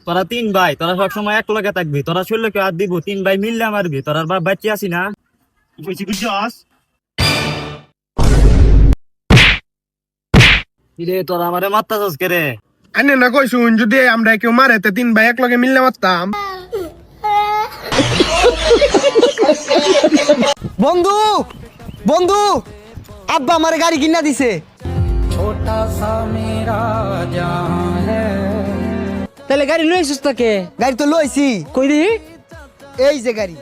তোরা তিন ভাই, তোরা সবসময় এক লগে থাকবি, তোরা শরীরে কেউ হাত দিব, তিন ভাই মিললে মারবি, তোরা বাপ বাচ্চা আছি না, বুঝছি বুঝছস? কিরে তোরা আমারে মারতাছস কে রে? আনে না কইছুন যদি আমরা কেউ মারে তে তিন ভাই এক লগে মিললে মারতাম। বন্ধু বন্ধু, আব্বা আমার গাড়ি কিনা দিছে। তাহলে গাড়ি লইছিস তোকে? গাড়ি তো লইছি। কই দি? এই যে গাড়ি।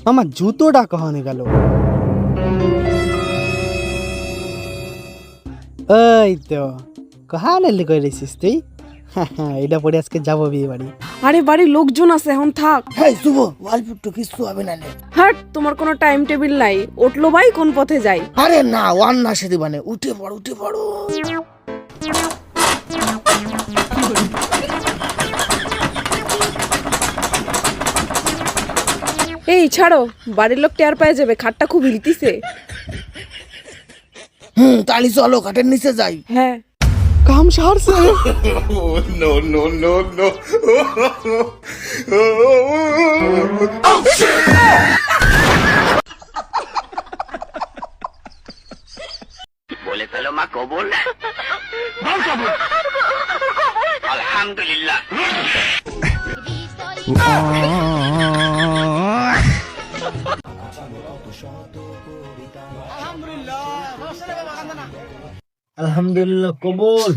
আমার জুতোটা কখনো গেল? এই তো কহালে লুকাই রেছিস তুই? এটা পরে আজকে যাবো বিয়ে বাড়ি। আরে বাড়ির লোকজন আছে, এখন থাক। হ্যাঁ শুভ, অল্প একটু কিছু হবে না। হাট, তোমার কোনো টাইম টেবিল নাই। উঠলো ভাই, কোন পথে যাই? আরে না, ওয়ান না সে দিবানে, উঠে পড়ো উঠে পড়ো। এই ছাড়ো, বাড়ির লোক টের পায়ে যাবে, খাটটা খুব হিলতিছে। তালি চলো খাটের নিচে যাই। হ্যাঁ। কাম সারছে। বলে ফেলো মা কবুল। বল কবুল। আলহামদুলিল্লাহ। আলহামদুলিল্লাহ কবুল।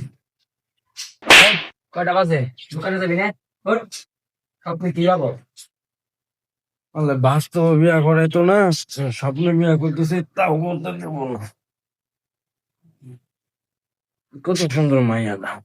কয়টা বাজে? দোকানে যাবি না? ওর আপনি কি যাবো? বাস্তব বিয়া করে তো না, স্বপ্নে বিয়া করতেছে, তাও করতে দেবো না। কত সুন্দর মাইয়া দাও।